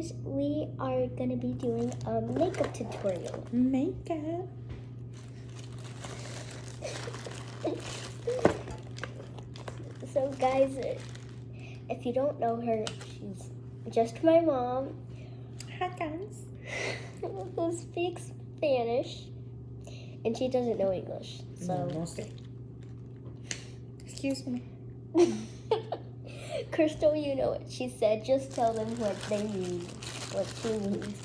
guys, we are gonna be doing a makeup tutorial. Makeup. So guys, if you don't know her, she's just my mom Hi guys. who speaks Spanish, and she doesn't know English. So No sé. Excuse me. Crystal, you know what she said. Just tell them what they mean, what she means.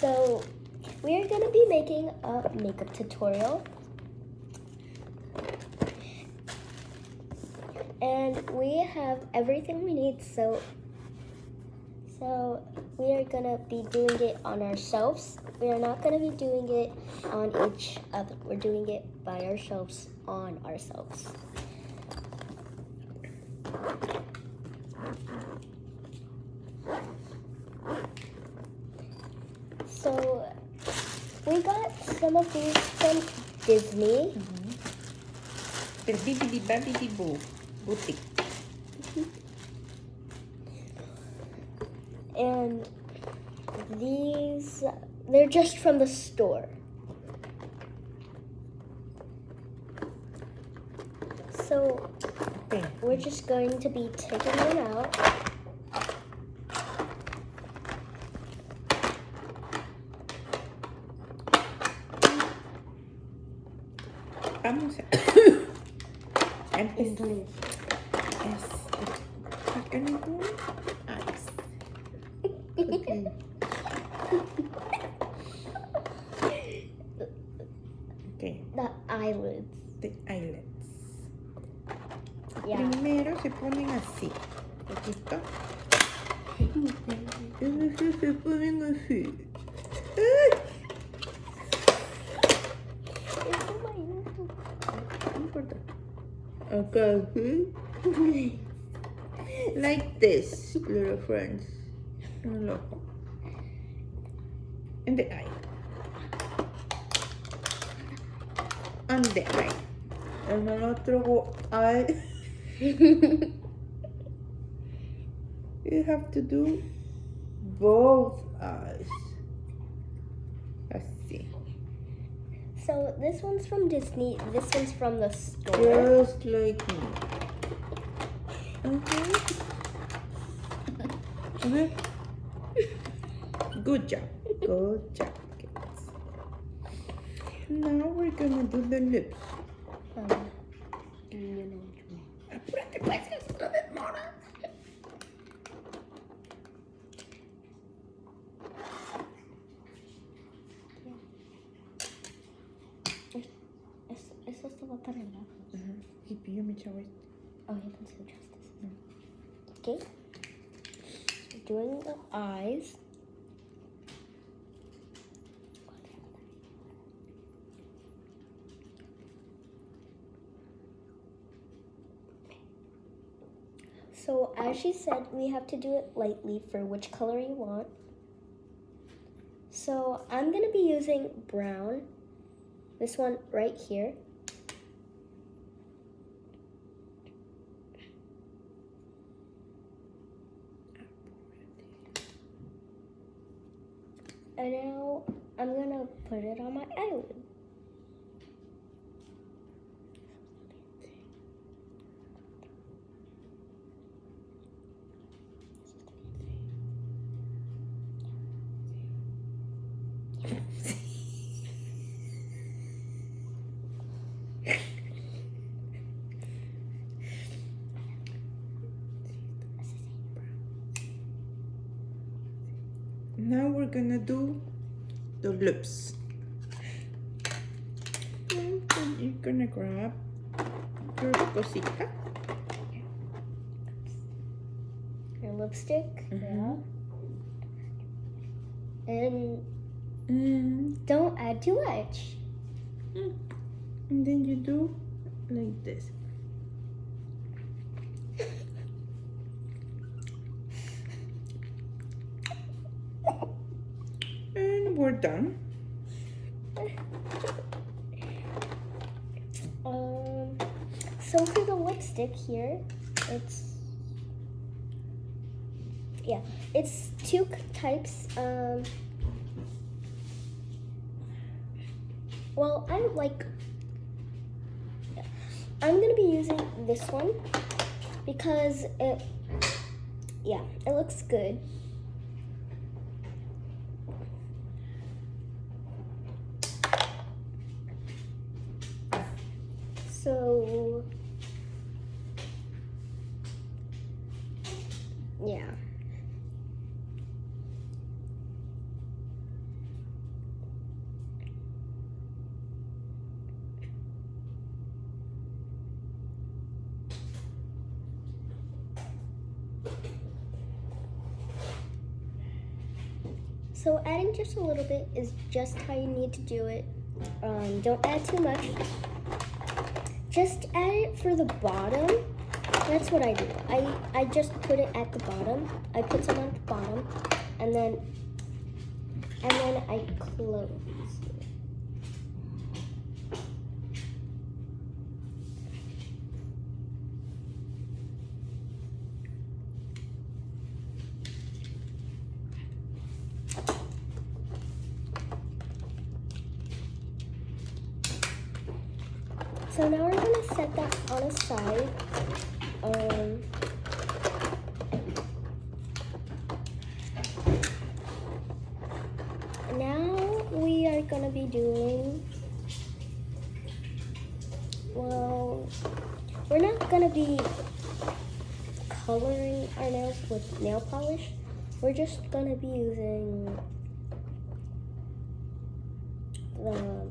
So we are gonna be making a makeup tutorial. And we have everything we need, so we are gonna be doing it on ourselves. We are not gonna be doing it on each other. We're doing it by ourselves, on ourselves. So we got some of these from Disney. The Bibbidi Babbidi Boo boutique. And these, they're just from the store. So Okay. we're just going to be taking them out. Vamos a empezar. We're gonna do eyes. Okay. Okay. The eyelids. The eyelids. Yeah. Primero se ponen así. Poquito. Se ponen así. ¡Ay! No importa. Acá, ¿sí? Like this, little friends. Un ojo. And the eye. And the eye. En el otro eye. You have to do both eyes. Así. So this one's from Disney. This one's from the store. Just like me. Okay. Good job. Good job, kids. Now we're gonna do the lips. You know which one. Apúrate, pues, esto demora. Eso estaba para el lado. Y pillo mi chavo este. Oh, you can see justice. Okay. So doing the eyes. So as she said, we have to do it lightly for which color you want. So I'm gonna be using brown. This one right here. And now I'm gonna put it on my eyelid. Now we're gonna do the lips. And then you're gonna grab your cosita. Your lipstick, Mhm. yeah. And And, don't add too much. and then you do like this. And we're done. So for the lipstick here, yeah, it's two types. Well, I'm gonna be using this one because it looks good. So yeah. So adding just a little bit is just how you need to do it. Don't add too much. Just add it for the bottom. That's what I do. I just put it at the bottom. I put some on the bottom, and then I close it. So now we're gonna set that on a side. Now we are gonna be doing, well, we're not gonna be coloring our nails with nail polish. We're just gonna be using the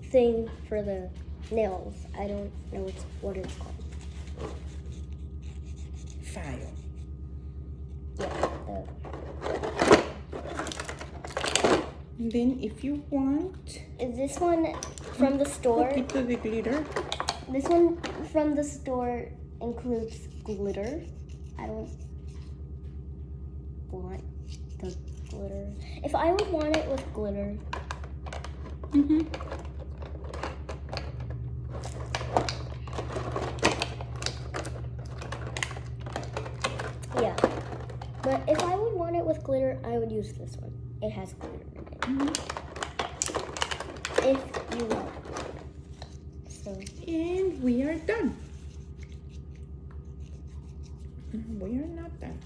thing for the nails. I don't know what it's called. File. Yeah. And then if you want, Is this one from the store? poquito de glitter. This one from the store includes glitter. I don't want the glitter. If I would want it with glitter, Mm-hmm. yeah. But if I would want it with glitter, I would use this one. It has glitter in it. Mm-hmm. If you want. So And we are done. We are not done.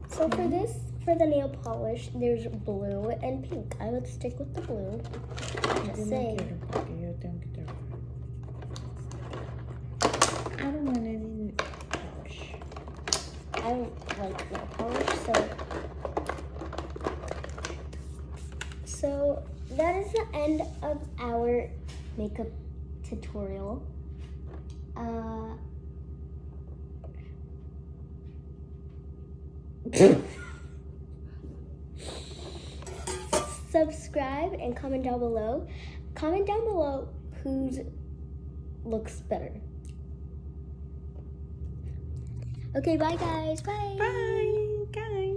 So for the nail polish, there's blue and pink. I would stick with the blue. Yo Just no saying. quiero porque yo tengo que trabajar. I don't want any polish. I don't like nail polish, so that is the end of our makeup tutorial. Subscribe and comment down below. Comment down below whose looks better. Okay, bye guys. Bye. Bye, guys.